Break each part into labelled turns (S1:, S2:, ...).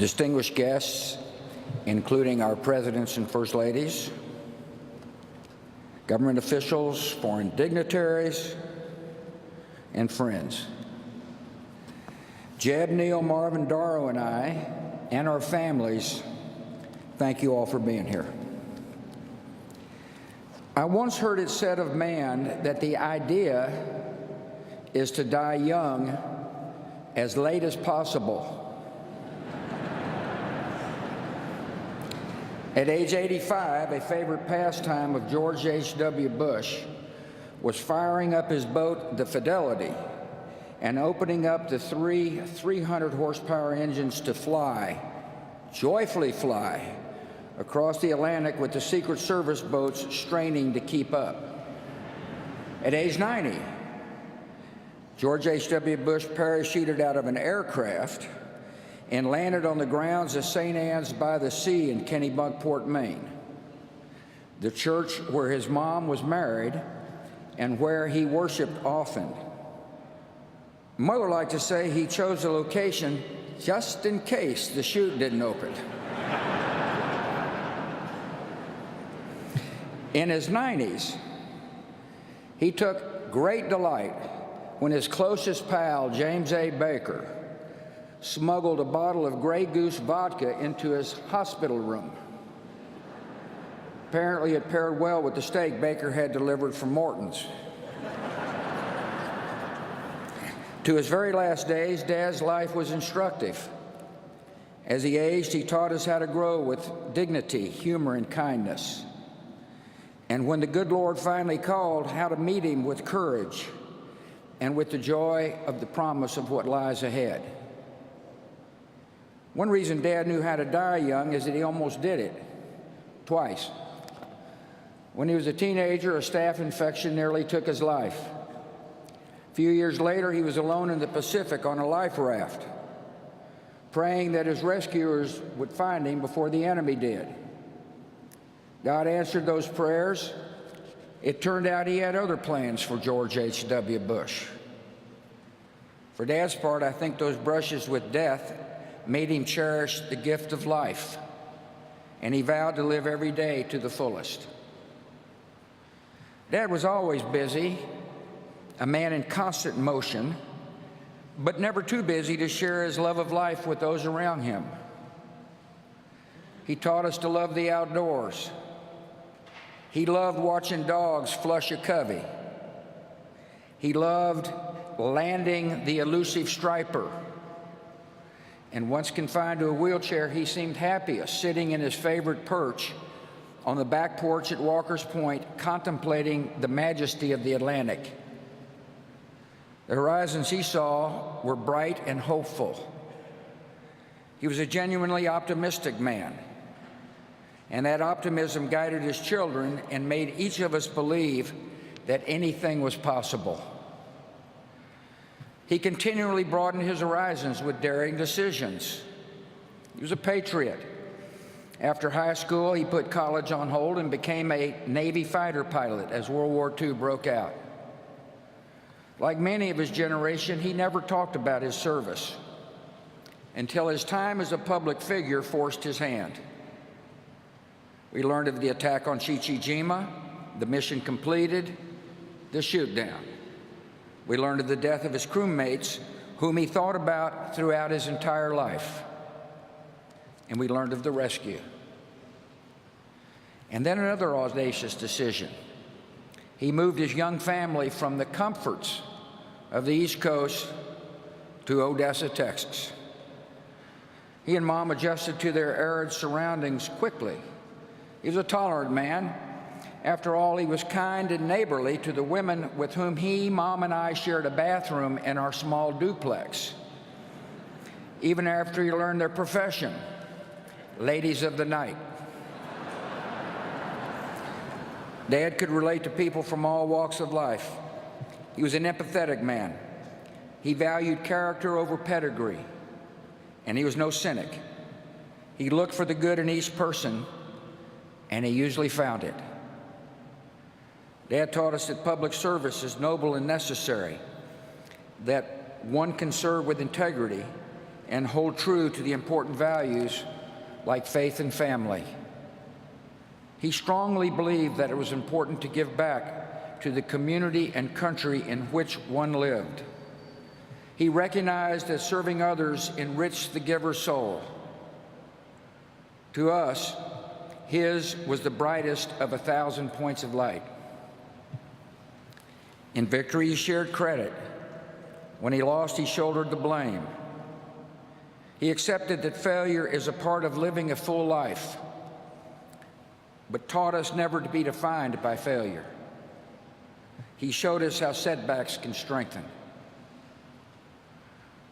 S1: distinguished guests, including our presidents and first ladies, government officials, foreign dignitaries, and friends. Jeb, Neil, Marvin, Daro, and I, and our families, thank you all for being here. I once heard it said of man that the idea is to die young as late as possible. At age 85, a favorite pastime of George H.W. Bush was firing up his boat, the Fidelity, and opening up the 300 horsepower engines to fly, joyfully fly, across the Atlantic with the Secret Service boats straining to keep up. At age 90, George H.W. Bush parachuted out of an aircraft and landed on the grounds of St. Anne's by the Sea in Kennebunkport, Maine, the church where his mom was married and where he worshiped often. Mother liked to say he chose the location just in case the chute didn't open. In his 90s, he took great delight when his closest pal, James A. Baker, smuggled a bottle of Grey Goose vodka into his hospital room. Apparently, it paired well with the steak Baker had delivered from Morton's. To his very last days, Dad's life was instructive. As he aged, he taught us how to grow with dignity, humor, and kindness. And when the good Lord finally called, how to meet him with courage and with the joy of the promise of what lies ahead. One reason Dad knew how to die young is that he almost did it, twice. When he was a teenager, a staph infection nearly took his life. A few years later, he was alone in the Pacific on a life raft, praying that his rescuers would find him before the enemy did. God answered those prayers. It turned out he had other plans for George H.W. Bush. For Dad's part, I think those brushes with death made him cherish the gift of life, and he vowed to live every day to the fullest. Dad was always busy, a man in constant motion, but never too busy to share his love of life with those around him. He taught us to love the outdoors. He loved watching dogs flush a covey. He loved landing the elusive striper. And once confined to a wheelchair, he seemed happiest sitting in his favorite perch on the back porch at Walker's Point, contemplating the majesty of the Atlantic. The horizons he saw were bright and hopeful. He was a genuinely optimistic man, and that optimism guided his children and made each of us believe that anything was possible. He continually broadened his horizons with daring decisions. He was a patriot. After high school, he put college on hold and became a Navy fighter pilot as World War II broke out. Like many of his generation, he never talked about his service until his time as a public figure forced his hand. We learned of the attack on Chichijima, the mission completed, the shoot-down. We learned of the death of his crewmates, whom he thought about throughout his entire life. And we learned of the rescue. And then another audacious decision. He moved his young family from the comforts of the East Coast to Odessa, Texas. He and Mom adjusted to their arid surroundings quickly. He was a tolerant man. After all, he was kind and neighborly to the women with whom he, Mom, and I shared a bathroom in our small duplex. Even after he learned their profession, ladies of the night. Dad could relate to people from all walks of life. He was an empathetic man. He valued character over pedigree, and he was no cynic. He looked for the good in each person, and he usually found it. Dad taught us that public service is noble and necessary, that one can serve with integrity and hold true to the important values like faith and family. He strongly believed that it was important to give back to the community and country in which one lived. He recognized that serving others enriched the giver's soul. To us, his was the brightest of 1,000 points of light. In victory, he shared credit. When he lost, he shouldered the blame. He accepted that failure is a part of living a full life, but taught us never to be defined by failure. He showed us how setbacks can strengthen.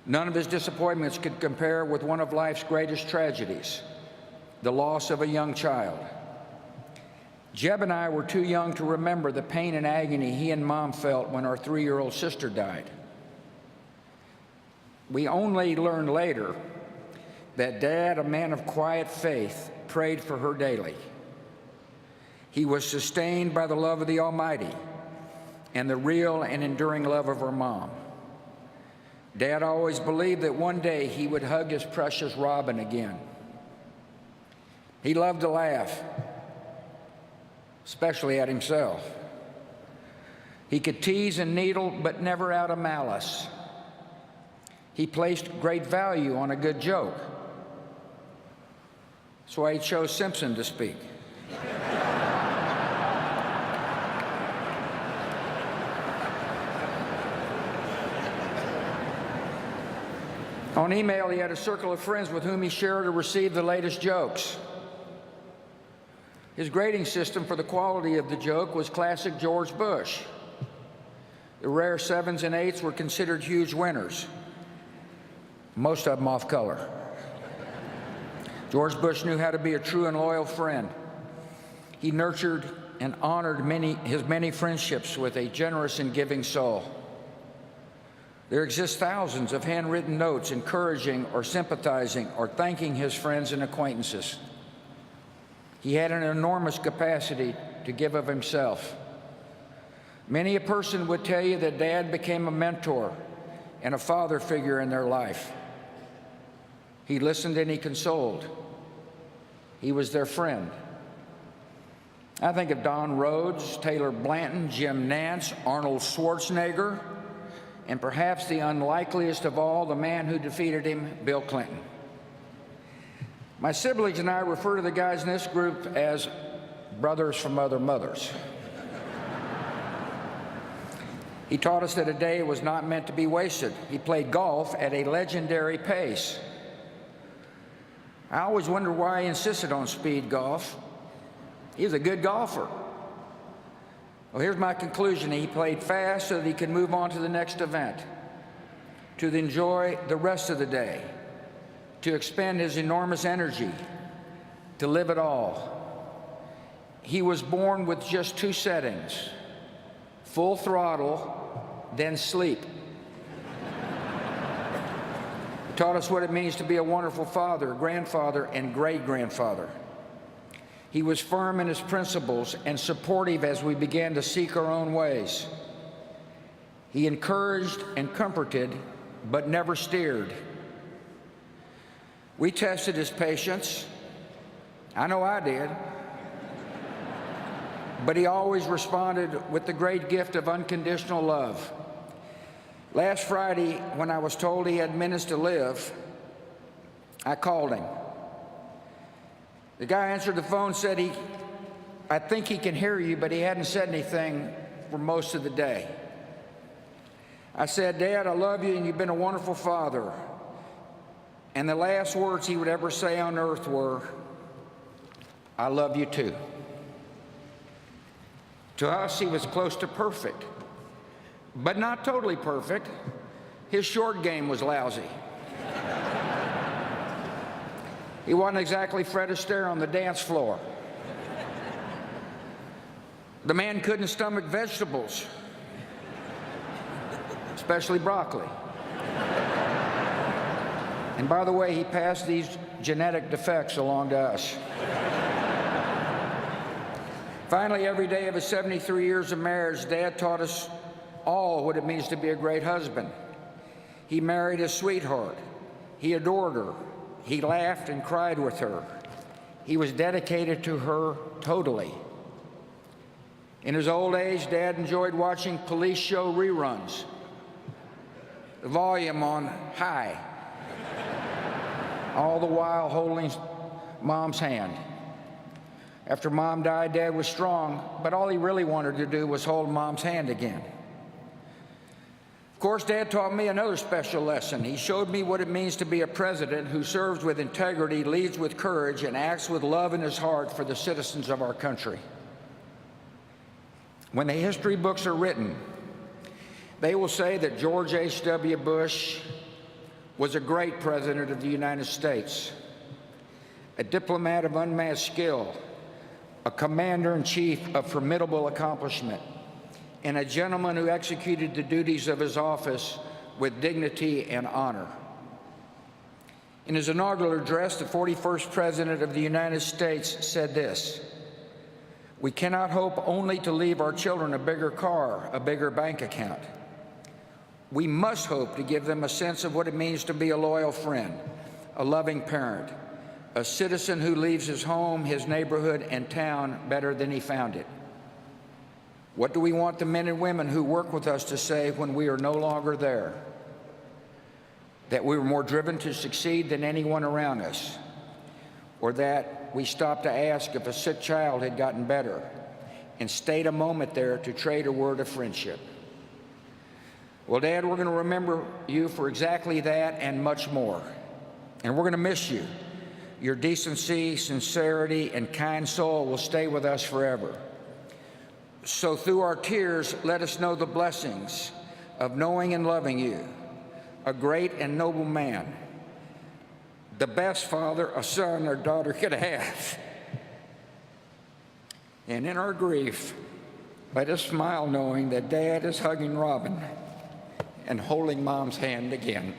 S1: None of his disappointments could compare with one of life's greatest tragedies, the loss of a young child. Jeb and I were too young to remember the pain and agony he and Mom felt when our 3-year-old sister died. We only learned later that Dad, a man of quiet faith, prayed for her daily. He was sustained by the love of the Almighty and the real and enduring love of her mom. Dad always believed that one day he would hug his precious Robin again. He loved to laugh, especially at himself. He could tease and needle, but never out of malice. He placed great value on a good joke. That's why he chose Simpson to speak. On email, he had a circle of friends with whom he shared or received the latest jokes. His grading system for the quality of the joke was classic George Bush. The rare 7s and 8s were considered huge winners, most of them off color. George Bush knew how to be a true and loyal friend. He nurtured and honored his many friendships with a generous and giving soul. There exist thousands of handwritten notes encouraging or sympathizing or thanking his friends and acquaintances. He had an enormous capacity to give of himself. Many a person would tell you that Dad became a mentor and a father figure in their life. He listened and he consoled. He was their friend. I think of Don Rhodes, Taylor Blanton, Jim Nance, Arnold Schwarzenegger, and perhaps the unlikeliest of all, the man who defeated him, Bill Clinton. My siblings and I refer to the guys in this group as brothers from other mothers. He taught us that a day was not meant to be wasted. He played golf at a legendary pace. I always wondered why he insisted on speed golf. He was a good golfer. Well, here's my conclusion. He played fast so that he could move on to the next event, to enjoy the rest of the day, to expend his enormous energy, to live it all. He was born with just 2 settings: full throttle, then sleep. He taught us what it means to be a wonderful father, grandfather, and great-grandfather. He was firm in his principles and supportive as we began to seek our own ways. He encouraged and comforted, but never steered. We tested his patience. I know I did. But he always responded with the great gift of unconditional love. Last Friday, when I was told he had minutes to live, I called him. The guy answered the phone, said I think he can hear you, but he hadn't said anything for most of the day. I said, Dad, I love you and you've been a wonderful father. And the last words he would ever say on earth were, I love you too. To us, he was close to perfect, but not totally perfect. His short game was lousy. He wasn't exactly Fred Astaire on the dance floor. The man couldn't stomach vegetables, especially broccoli. And by the way, he passed these genetic defects along to us. Finally, every day of his 73 years of marriage, Dad taught us all what it means to be a great husband. He married his sweetheart. He adored her. He laughed and cried with her. He was dedicated to her totally. In his old age, Dad enjoyed watching police show reruns, the volume on high, all the while holding Mom's hand. After Mom died, Dad was strong, but all he really wanted to do was hold Mom's hand again. Of course, Dad taught me another special lesson. He showed me what it means to be a president who serves with integrity, leads with courage, and acts with love in his heart for the citizens of our country. When the history books are written, they will say that George H.W. Bush was a great president of the United States, a diplomat of unmatched skill, a commander-in-chief of formidable accomplishment, and a gentleman who executed the duties of his office with dignity and honor. In his inaugural address, the 41st President of the United States said this: "We cannot hope only to leave our children a bigger car, a bigger bank account. We must hope to give them a sense of what it means to be a loyal friend, a loving parent, a citizen who leaves his home, his neighborhood, and town better than he found it. What do we want the men and women who work with us to say when we are no longer there? That we were more driven to succeed than anyone around us, or that we stopped to ask if a sick child had gotten better and stayed a moment there to trade a word of friendship?" Well, Dad, we're going to remember you for exactly that and much more. And we're going to miss you. Your decency, sincerity, and kind soul will stay with us forever. So through our tears, let us know the blessings of knowing and loving you, a great and noble man, the best father a son or daughter could have. And in our grief, let us smile knowing that Dad is hugging Robin and holding Mom's hand again.